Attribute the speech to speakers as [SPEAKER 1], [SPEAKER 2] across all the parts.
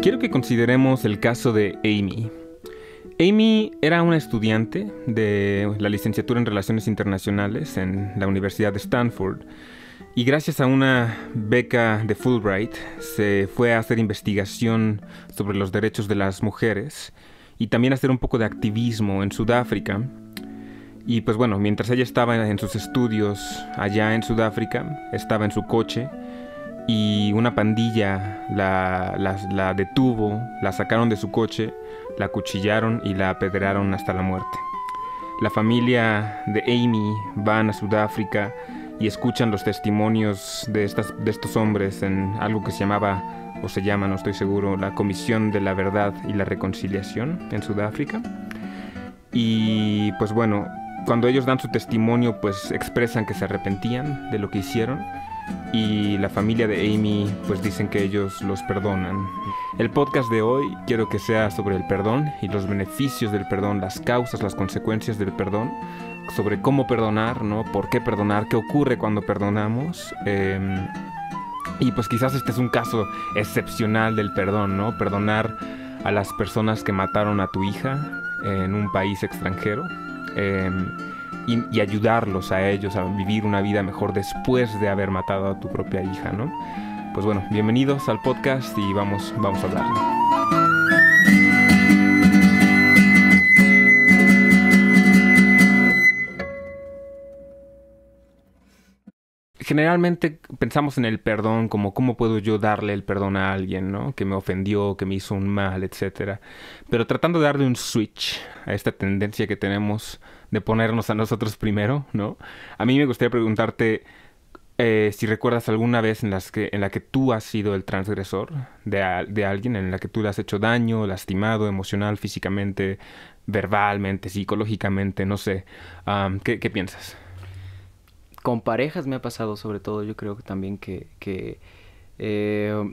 [SPEAKER 1] Quiero que consideremos el caso de Amy. Amy era una estudiante de la licenciatura en Relaciones Internacionales en la Universidad de Stanford y gracias a una beca de Fulbright se fue a hacer investigación sobre los derechos de las mujeres y también a hacer un poco de activismo en Sudáfrica. Y pues bueno, mientras ella estaba en sus estudios allá en Sudáfrica, estaba en su coche y una pandilla la detuvo, la sacaron de su coche, la acuchillaron y la apedrearon hasta la muerte. La familia de Amy van a Sudáfrica y escuchan los testimonios de estos hombres en algo que se llamaba, o se llama, no estoy seguro, la Comisión de la Verdad y la Reconciliación en Sudáfrica. Y pues bueno, cuando ellos dan su testimonio, pues expresan que se arrepentían de lo que hicieron. Y la familia de Amy pues dicen que ellos los perdonan. El podcast de hoy quiero que sea sobre el perdón y los beneficios del perdón, las causas, las consecuencias del perdón, sobre cómo perdonar, ¿no? Por qué perdonar, qué ocurre cuando perdonamos. Y pues quizás este es un caso excepcional del perdón, ¿no? Perdonar a las personas que mataron a tu hija en un país extranjero. Y ayudarlos a ellos a vivir una vida mejor después de haber matado a tu propia hija, ¿no? Pues bueno, bienvenidos al podcast y vamos a hablarlo. Generalmente pensamos en el perdón como cómo puedo yo darle el perdón a alguien, ¿no? Que me ofendió, que me hizo un mal, etcétera. Pero tratando de darle un switch a esta tendencia que tenemos de ponernos a nosotros primero, ¿no? A mí me gustaría preguntarte si recuerdas alguna vez en la que tú has sido el transgresor de alguien, en la que tú le has hecho daño, lastimado, emocional, físicamente, verbalmente, psicológicamente, no sé. ¿Qué piensas?
[SPEAKER 2] Con parejas me ha pasado, sobre todo, yo creo que también en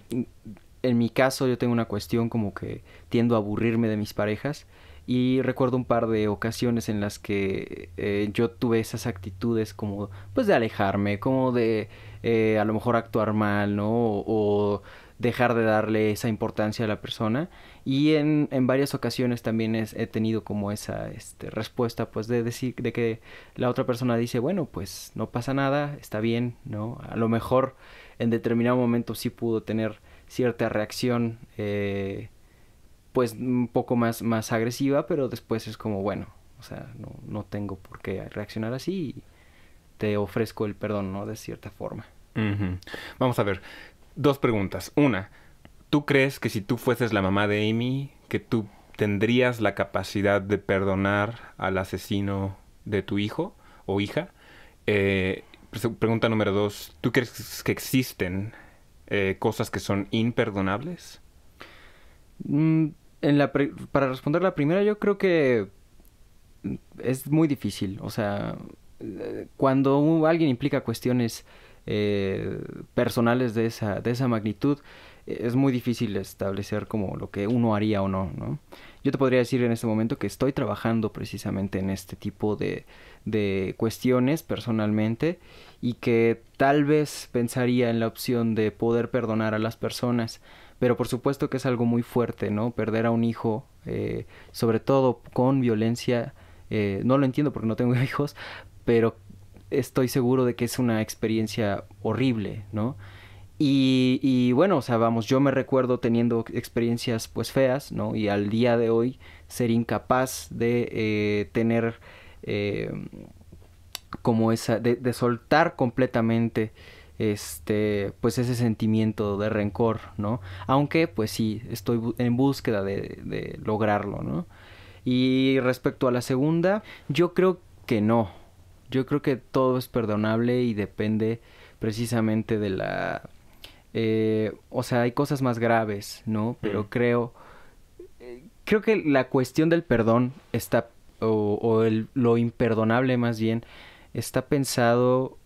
[SPEAKER 2] mi caso yo tengo una cuestión como que tiendo a aburrirme de mis parejas y recuerdo un par de ocasiones en las que yo tuve esas actitudes como pues de alejarme, como de a lo mejor actuar mal, ¿no? O dejar de darle esa importancia a la persona. Y en varias ocasiones también he tenido como esa respuesta pues de decir, de que la otra persona dice, bueno, pues no pasa nada, está bien, ¿no? A lo mejor en determinado momento sí pudo tener cierta reacción pues un poco más agresiva, pero después es como, bueno, o sea, no tengo por qué reaccionar así y te ofrezco el perdón, ¿no? De cierta forma.
[SPEAKER 1] Uh-huh. Vamos a ver, dos preguntas. Una, ¿tú crees que si tú fueses la mamá de Amy, que tú tendrías la capacidad de perdonar al asesino de tu hijo o hija? Pregunta número dos, ¿tú crees que existen cosas que son imperdonables?
[SPEAKER 2] Para responder la primera, yo creo que es muy difícil. O sea, cuando alguien implica cuestiones personales de esa magnitud, es muy difícil establecer como lo que uno haría o no, ¿no? Yo te podría decir en este momento que estoy trabajando precisamente en este tipo de cuestiones personalmente y que tal vez pensaría en la opción de poder perdonar a las personas, pero por supuesto que es algo muy fuerte, ¿no? Perder a un hijo, sobre todo con violencia, no lo entiendo porque no tengo hijos, pero estoy seguro de que es una experiencia horrible, ¿no? Y bueno, o sea, vamos, yo me recuerdo teniendo experiencias pues feas, ¿no? Y al día de hoy ser incapaz de tener como de soltar completamente pues ese sentimiento de rencor, ¿no? Aunque pues sí, estoy en búsqueda de lograrlo, ¿no? Y respecto a la segunda, yo creo que no. Yo creo que todo es perdonable y depende precisamente de o sea, hay cosas más graves, ¿no? Pero creo que la cuestión del perdón está, lo imperdonable más bien, está pensado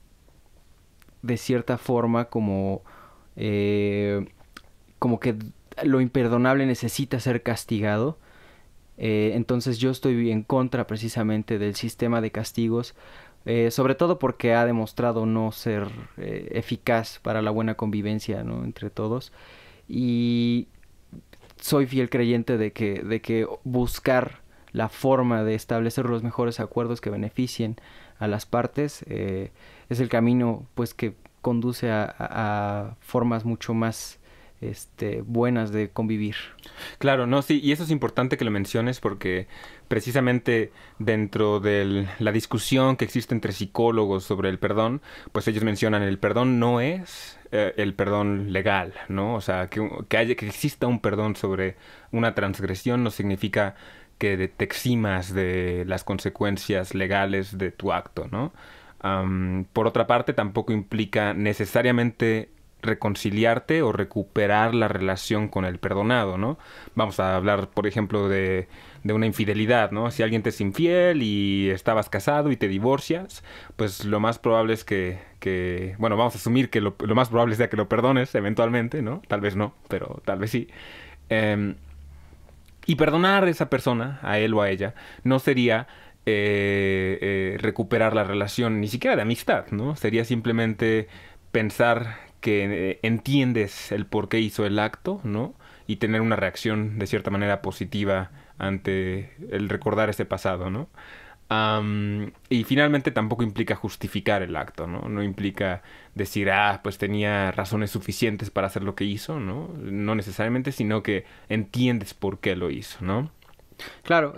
[SPEAKER 2] de cierta forma como que lo imperdonable necesita ser castigado. Entonces yo estoy en contra precisamente del sistema de castigos, sobre todo porque ha demostrado no ser eficaz para la buena convivencia, ¿no? Entre todos. Y soy fiel creyente de que buscar la forma de establecer los mejores acuerdos que beneficien a las partes es el camino pues que conduce a formas mucho más buenas de convivir.
[SPEAKER 1] Claro, no, sí, y eso es importante que lo menciones porque precisamente dentro de la discusión que existe entre psicólogos sobre el perdón, pues ellos mencionan el perdón no es el perdón legal, ¿no? O sea, que exista un perdón sobre una transgresión no significa que te eximas de las consecuencias legales de tu acto, ¿no? Por otra parte, tampoco implica necesariamente reconciliarte o recuperar la relación con el perdonado, ¿no? Vamos a hablar, por ejemplo, de una infidelidad, ¿no? Si alguien te es infiel y estabas casado y te divorcias, pues lo más probable es bueno, vamos a asumir que lo más probable sea que lo perdones eventualmente, ¿no? Tal vez no, pero tal vez sí. Y perdonar a esa persona, a él o a ella, no sería recuperar la relación, ni siquiera de amistad, ¿no? Sería simplemente pensar que entiendes el por qué hizo el acto, ¿no? Y tener una reacción de cierta manera positiva ante el recordar ese pasado, ¿no? Y finalmente tampoco implica justificar el acto, ¿no? No implica decir, pues tenía razones suficientes para hacer lo que hizo, ¿no? No necesariamente, sino que entiendes por qué lo hizo, ¿no?
[SPEAKER 2] Claro,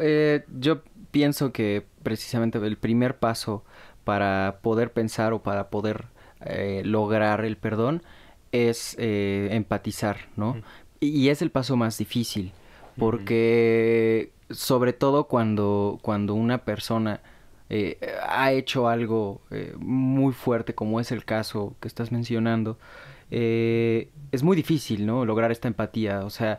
[SPEAKER 2] yo pienso que precisamente el primer paso para poder pensar o para poder lograr el perdón es empatizar, ¿no?
[SPEAKER 1] Ujú.
[SPEAKER 2] Y es el paso más difícil, porque sobre todo cuando una persona ha hecho algo muy fuerte, como es el caso que estás mencionando, es muy difícil, ¿no? Lograr esta empatía. O sea,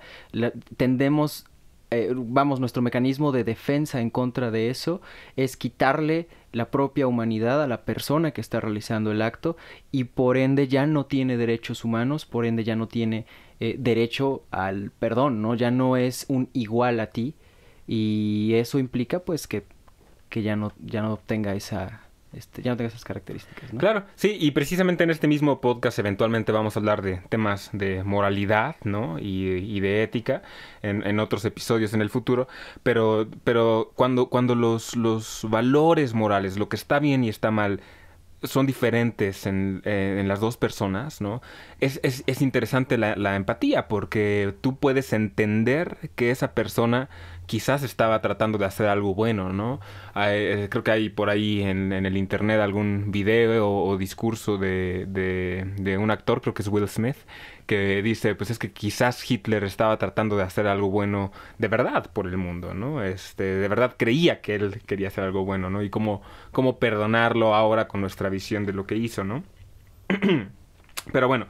[SPEAKER 2] tendemos, nuestro mecanismo de defensa en contra de eso es quitarle la propia humanidad a la persona que está realizando el acto y por ende ya no tiene derechos humanos, por ende ya no tiene derecho al perdón, ¿no? Ya no es un igual a ti y eso implica pues que ya no tenga ya no tenga esas características, ¿no?
[SPEAKER 1] Claro, sí, y precisamente en este mismo podcast eventualmente vamos a hablar de temas de moralidad, ¿no? Y de ética en otros episodios en el futuro, pero cuando los valores morales, lo que está bien y está mal, son diferentes en las dos personas, ¿no? Es interesante la empatía porque tú puedes entender que esa persona quizás estaba tratando de hacer algo bueno, ¿no? Creo que hay por ahí en el internet algún video o discurso de un actor, creo que es Will Smith, que dice, pues es que quizás Hitler estaba tratando de hacer algo bueno de verdad por el mundo, ¿no? De verdad creía que él quería hacer algo bueno, ¿no? Y cómo perdonarlo ahora con nuestra visión de lo que hizo, ¿no? Pero bueno,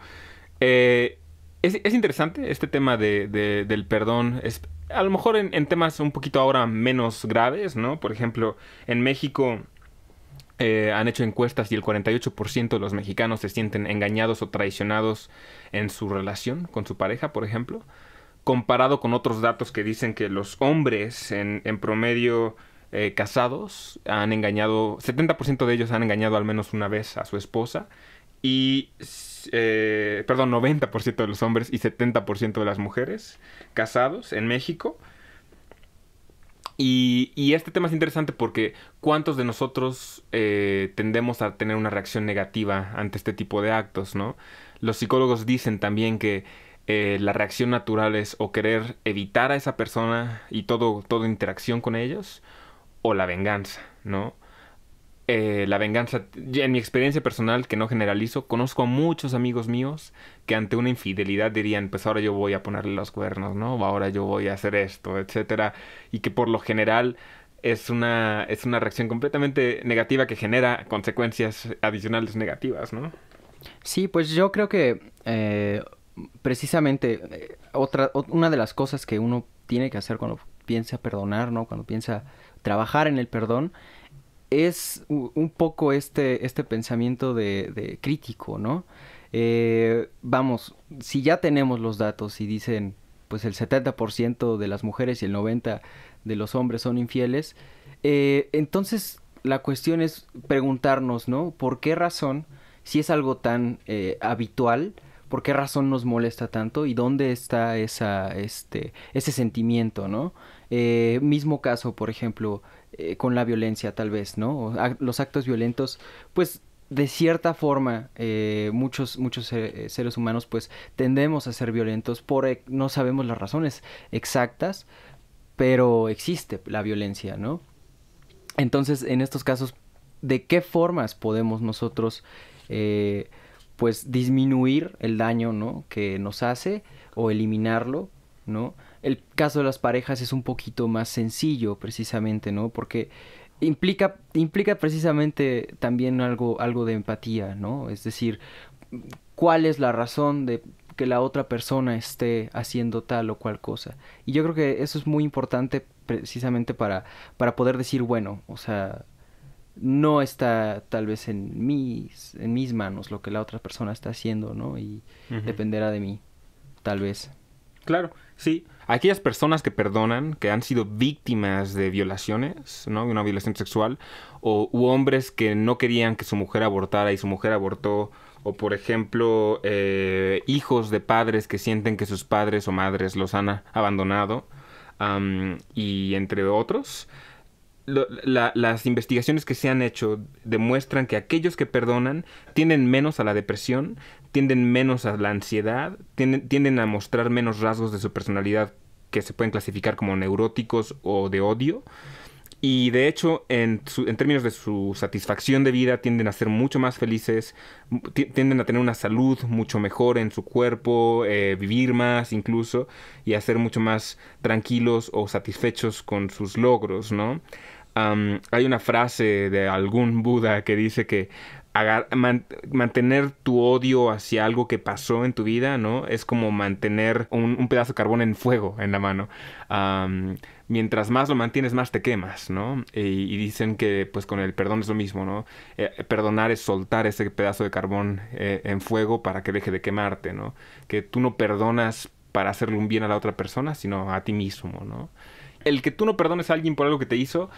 [SPEAKER 1] es interesante este tema del perdón. A lo mejor en temas un poquito ahora menos graves, ¿no? Por ejemplo, en México han hecho encuestas y el 48% de los mexicanos se sienten engañados o traicionados en su relación con su pareja, por ejemplo. Comparado con otros datos que dicen que los hombres en promedio casados han engañado, 70% de ellos han engañado al menos una vez a su esposa y, 90% de los hombres y 70% de las mujeres casados en México. Y este tema es interesante porque ¿cuántos de nosotros tendemos a tener una reacción negativa ante este tipo de actos, ¿no? Los psicólogos dicen también que la reacción natural es o querer evitar a esa persona y toda interacción con ellos, o la venganza, ¿no? La venganza, en mi experiencia personal, que no generalizo, conozco a muchos amigos míos que ante una infidelidad dirían, pues ahora yo voy a ponerle los cuernos, ¿no? O ahora yo voy a hacer esto, etcétera. Y que por lo general es una reacción completamente negativa que genera consecuencias adicionales negativas, ¿no?
[SPEAKER 2] Sí, pues yo creo que precisamente una de las cosas que uno tiene que hacer cuando piensa perdonar, ¿no? Cuando piensa trabajar en el perdón, es un poco este pensamiento de crítico, ¿no? Vamos, si ya tenemos los datos y dicen, pues el 70% de las mujeres y el 90% de los hombres son infieles, entonces la cuestión es preguntarnos, ¿no? ¿Por qué razón, si es algo tan habitual, por qué razón nos molesta tanto y dónde está ese sentimiento, ¿no? Mismo caso, por ejemplo, con la violencia tal vez, ¿no? Los actos violentos, pues de cierta forma, muchos seres humanos pues tendemos a ser violentos no sabemos las razones exactas, pero existe la violencia, ¿no? Entonces, en estos casos, ¿de qué formas podemos nosotros pues disminuir el daño, ¿no? que nos hace o eliminarlo, ¿no? El caso de las parejas es un poquito más sencillo, precisamente, ¿no? Porque implica precisamente también algo de empatía, ¿no? Es decir, ¿cuál es la razón de que la otra persona esté haciendo tal o cual cosa? Y yo creo que eso es muy importante precisamente para poder decir, bueno, o sea, no está tal vez en mis manos lo que la otra persona está haciendo, ¿no? Y dependerá de mí, tal vez.
[SPEAKER 1] Claro, sí. Aquellas personas que perdonan, que han sido víctimas de violaciones, ¿no? Una violación sexual, u hombres que no querían que su mujer abortara y su mujer abortó, o por ejemplo, hijos de padres que sienten que sus padres o madres los han abandonado, y entre otros. Las investigaciones que se han hecho demuestran que aquellos que perdonan tienden menos a la depresión, tienden menos a la ansiedad, tienden a mostrar menos rasgos de su personalidad que se pueden clasificar como neuróticos o de odio. Y de hecho, en términos de su satisfacción de vida, tienden a ser mucho más felices, tienden a tener una salud mucho mejor en su cuerpo, vivir más incluso, y a ser mucho más tranquilos o satisfechos con sus logros, ¿no? Hay una frase de algún Buda que dice que mantener tu odio hacia algo que pasó en tu vida, ¿no? Es como mantener un pedazo de carbón en fuego en la mano. Mientras más lo mantienes, más te quemas, ¿no? Y dicen que pues con el perdón es lo mismo, ¿no? Perdonar es soltar ese pedazo de carbón en fuego para que deje de quemarte, ¿no? Que tú no perdonas para hacerle un bien a la otra persona, sino a ti mismo, ¿no? El que tú no perdones a alguien por algo que te hizo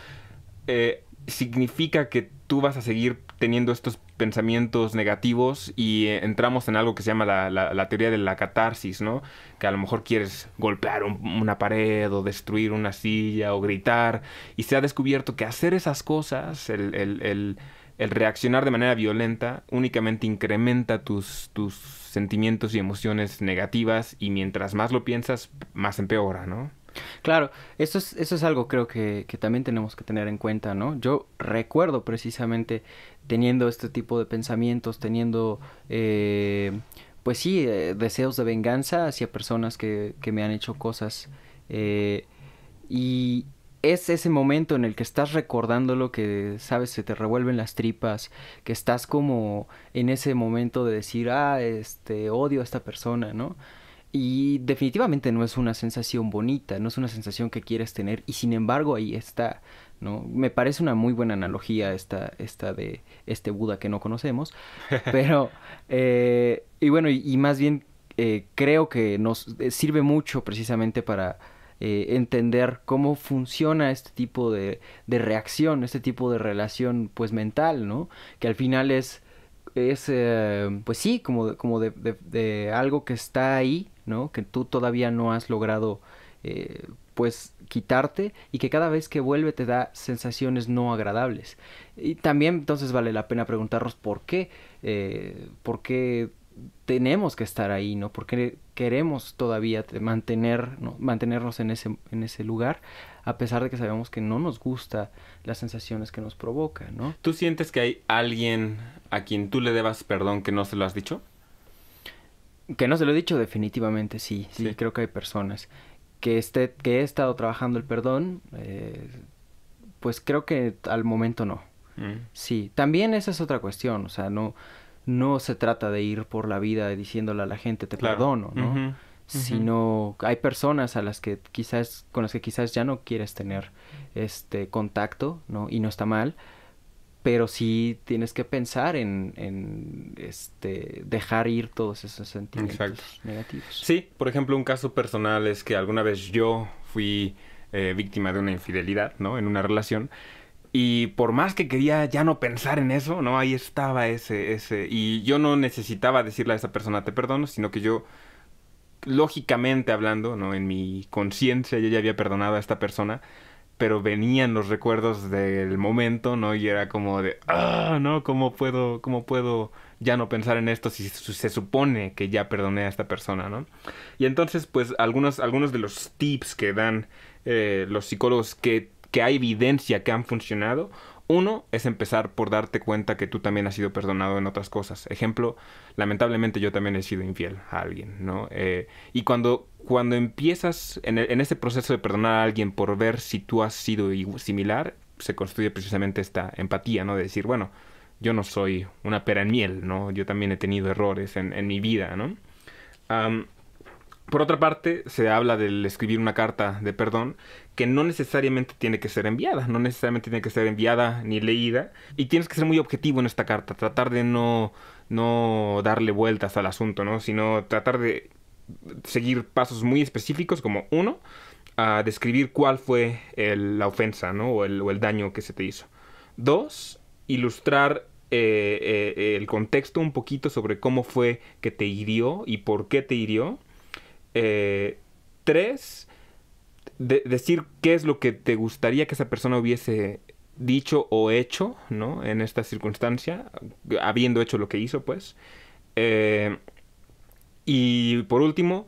[SPEAKER 1] significa que tú vas a seguir teniendo estos pensamientos negativos y entramos en algo que se llama la teoría de la catarsis, ¿no? Que a lo mejor quieres golpear una pared o destruir una silla o gritar, y se ha descubierto que hacer esas cosas, el reaccionar de manera violenta, únicamente incrementa tus sentimientos y emociones negativas, y mientras más lo piensas, más empeora, ¿no?
[SPEAKER 2] Claro, eso es algo creo que también tenemos que tener en cuenta, ¿no? Yo recuerdo precisamente teniendo este tipo de pensamientos, teniendo, pues sí, deseos de venganza hacia personas que me han hecho cosas. Y es ese momento en el que estás recordando lo que, sabes, se te revuelven las tripas, que estás como en ese momento de decir, odio a esta persona, ¿no? Y definitivamente no es una sensación bonita, no es una sensación que quieres tener, y sin embargo ahí está, ¿no? Me parece una muy buena analogía esta de este Buda que no conocemos, pero, y bueno, y más bien creo que nos sirve mucho precisamente para entender cómo funciona este tipo de reacción, este tipo de relación pues mental, ¿no? Que al final es pues sí, como de algo que está ahí, ¿no? Que tú todavía no has logrado, pues, quitarte, y que cada vez que vuelve te da sensaciones no agradables. Y también entonces vale la pena preguntarnos por qué tenemos que estar ahí, ¿no? ¿Por qué queremos todavía mantenernos en ese lugar, a pesar de que sabemos que no nos gusta las sensaciones que nos provoca, ¿no?
[SPEAKER 1] ¿Tú sientes que hay alguien a quien tú le debas perdón que no se lo has dicho?
[SPEAKER 2] Que no se lo he dicho, definitivamente sí. Creo que hay personas que he estado trabajando el perdón, pues creo que al momento no. Sí, también esa es otra cuestión, o sea, no se trata de ir por la vida diciéndole a la gente te perdono, ¿no? Sino hay personas con las que quizás ya no quieres tener contacto, ¿no? Y no está mal, pero sí tienes que pensar en dejar ir todos esos sentimientos negativos.
[SPEAKER 1] Sí, por ejemplo, un caso personal es que alguna vez yo fui víctima de una infidelidad, ¿no? En una relación. Y por más que quería ya no pensar en eso, ¿no? Ahí estaba ese... Y yo no necesitaba decirle a esa persona te perdono, sino que yo, lógicamente hablando, ¿no? En mi conciencia yo ya había perdonado a esta persona, pero venían los recuerdos del momento, ¿no? Y era como de, ¿no? Cómo puedo ya no pensar en esto si se supone que ya perdoné a esta persona, ¿no? Y entonces, pues, algunos de los tips que dan los psicólogos que hay evidencia que han funcionado. Uno es empezar por darte cuenta que tú también has sido perdonado en otras cosas. Ejemplo, lamentablemente yo también he sido infiel a alguien, ¿no? Y cuando empiezas en ese proceso de perdonar a alguien por ver si tú has sido similar, se construye precisamente esta empatía, ¿no? De decir, bueno, yo no soy una pera en miel, ¿no? Yo también he tenido errores en mi vida, ¿no? Por otra parte, se habla del escribir una carta de perdón que no necesariamente tiene que ser enviada, no necesariamente tiene que ser enviada ni leída, y tienes que ser muy objetivo en esta carta, tratar de no darle vueltas al asunto, ¿no? Sino tratar de seguir pasos muy específicos, como uno, a describir cuál fue la ofensa, ¿no? O el daño que se te hizo. Dos, ilustrar el contexto un poquito sobre cómo fue que te hirió y por qué te hirió. Tres, decir qué es lo que te gustaría que esa persona hubiese dicho o hecho, ¿no? En esta circunstancia, habiendo hecho lo que hizo, pues. Eh, y por último,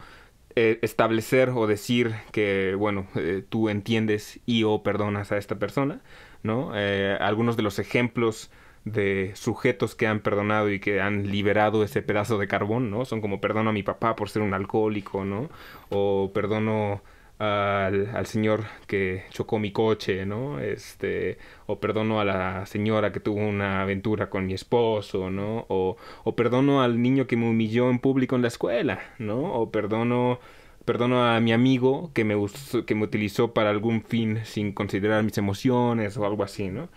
[SPEAKER 1] establecer o decir que, bueno, tú entiendes y o perdonas a esta persona, ¿no? Algunos de los ejemplos de sujetos que han perdonado y que han liberado ese pedazo de carbón, ¿no? Son como perdono a mi papá por ser un alcohólico, ¿no? O perdono al señor que chocó mi coche, ¿no? O perdono a la señora que tuvo una aventura con mi esposo, ¿no? O perdono al niño que me humilló en público en la escuela, ¿no? O perdono a mi amigo que que me utilizó para algún fin sin considerar mis emociones o algo así, ¿no?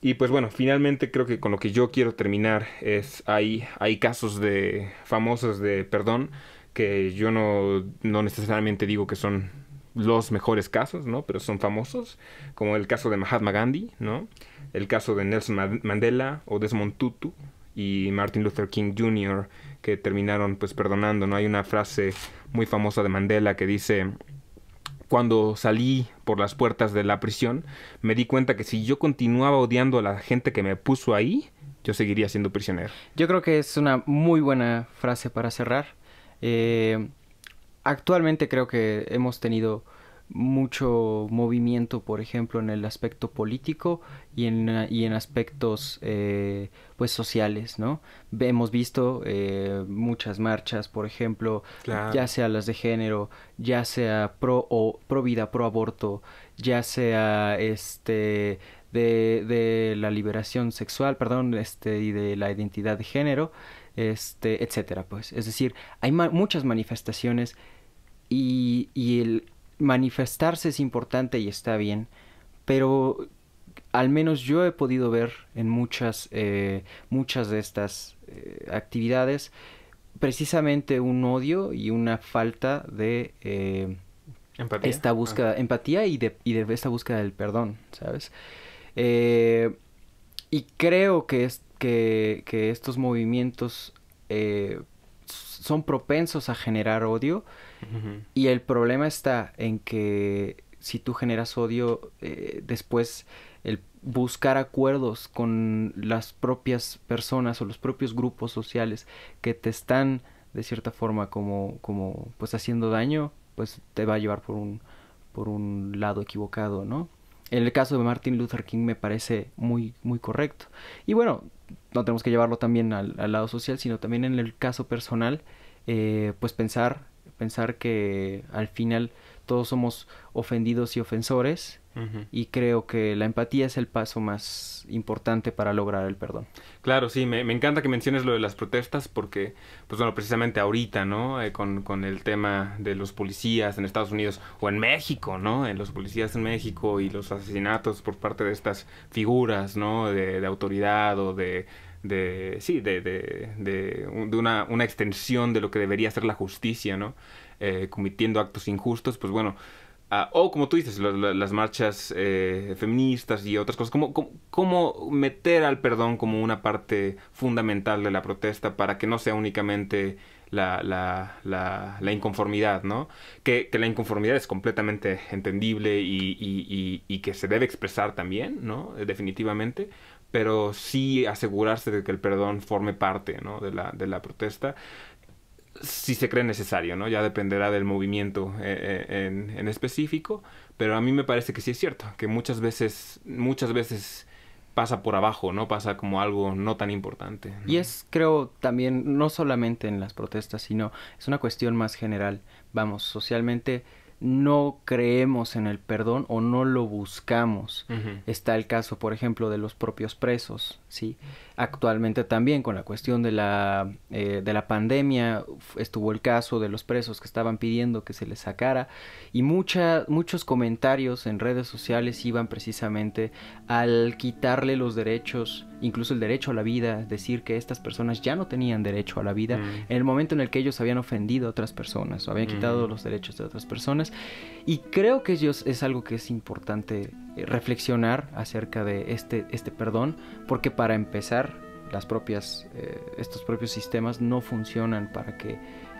[SPEAKER 1] Y pues bueno, finalmente creo que con lo que yo quiero terminar es, hay casos famosos de perdón que yo no necesariamente digo que son los mejores casos, ¿no? Pero son famosos, como el caso de Mahatma Gandhi, ¿no? El caso de Nelson Mandela o Desmond Tutu y Martin Luther King Jr., que terminaron pues perdonando, ¿no? Hay una frase muy famosa de Mandela que dice: cuando salí por las puertas de la prisión, me di cuenta que si yo continuaba odiando a la gente que me puso ahí, yo seguiría siendo prisionero.
[SPEAKER 2] Yo creo que es una muy buena frase para cerrar. Actualmente creo que hemos tenido mucho movimiento, por ejemplo, en el aspecto político y en aspectos pues sociales, ¿no? Hemos visto muchas marchas, por ejemplo,
[SPEAKER 1] Claro.
[SPEAKER 2] ya sea las de género, ya sea pro vida, pro aborto, ya sea de la liberación sexual, perdón, y de la identidad de género, etcétera, pues. Es decir, hay muchas manifestaciones y el manifestarse es importante y está bien, pero al menos yo he podido ver en muchas de estas actividades precisamente un odio y una falta de
[SPEAKER 1] Empatía.
[SPEAKER 2] esta búsqueda, empatía y de esta búsqueda del perdón, ¿sabes? Eh, y creo que estos movimientos son propensos a generar odio.
[SPEAKER 1] Uh-huh.
[SPEAKER 2] Y el problema está en que si tú generas odio, después el buscar acuerdos con las propias personas o los propios grupos sociales que te están de cierta forma como pues haciendo daño, pues te va a llevar por un lado equivocado, ¿no? En el caso de Martin Luther King me parece muy, muy correcto. Y bueno, no tenemos que llevarlo también al lado social, sino también en el caso personal, pues pensar que al final todos somos ofendidos y ofensores,
[SPEAKER 1] Uh-huh.
[SPEAKER 2] y creo que la empatía es el paso más importante para lograr el perdón.
[SPEAKER 1] Claro, sí, me encanta que menciones lo de las protestas porque, pues bueno, precisamente ahorita, ¿no? Con el tema de los policías en Estados Unidos o en México, ¿no? En los policías en México y los asesinatos por parte de estas figuras, ¿no? De autoridad o una extensión de lo que debería ser la justicia, ¿no? Cometiendo actos injustos, pues bueno, o como tú dices, las marchas feministas y otras cosas, cómo meter al perdón como una parte fundamental de la protesta para que no sea únicamente la inconformidad, ¿no? Que la inconformidad es completamente entendible y que se debe expresar también, ¿no? Definitivamente, pero sí asegurarse de que el perdón forme parte, ¿no? de la protesta si se cree necesario, ¿no? Ya dependerá del movimiento en específico, pero a mí me parece que sí es cierto, que muchas veces pasa por abajo, ¿no? Pasa como algo no tan importante, ¿no?
[SPEAKER 2] Y es, creo, también, no solamente en las protestas, sino es una cuestión más general. Vamos, socialmente no creemos en el perdón o no lo buscamos.
[SPEAKER 1] Ujú.
[SPEAKER 2] Está el caso, por ejemplo, de los propios presos, ¿sí? Actualmente también con la cuestión de la pandemia estuvo el caso de los presos que estaban pidiendo que se les sacara y muchos comentarios en redes sociales iban precisamente al quitarle los derechos, incluso el derecho a la vida, decir que estas personas ya no tenían derecho a la vida en el momento en el que ellos habían ofendido a otras personas o habían quitado los derechos de otras personas. Y creo que es algo que es importante reflexionar acerca de este perdón, porque para empezar estos propios sistemas no funcionan para que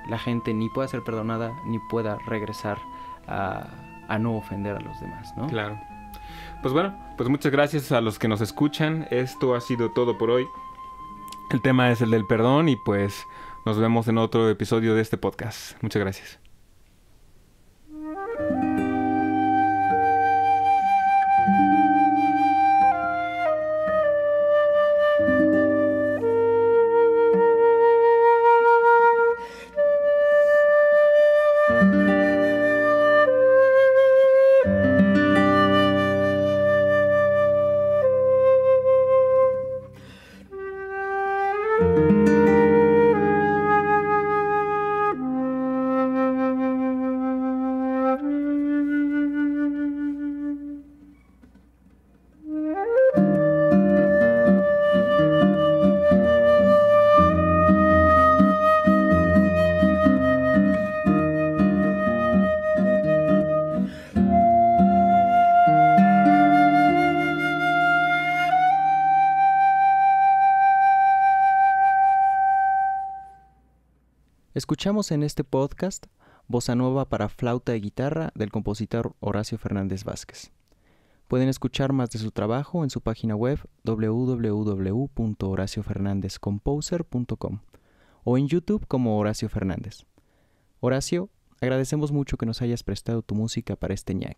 [SPEAKER 2] la gente ni pueda ser perdonada ni pueda regresar a no ofender a los demás, ¿no?
[SPEAKER 1] Claro. Pues bueno, pues muchas gracias a los que nos escuchan. Esto ha sido todo por hoy. El tema es el del perdón y pues nos vemos en otro episodio de este podcast. Muchas gracias.
[SPEAKER 2] Escuchamos en este podcast Bossa Nova para flauta y guitarra del compositor Horacio Fernández Vázquez. Pueden escuchar más de su trabajo en su página web www.horaciofernandezcomposer.com o en YouTube como Horacio Fernández. Horacio, agradecemos mucho que nos hayas prestado tu música para este ñaque.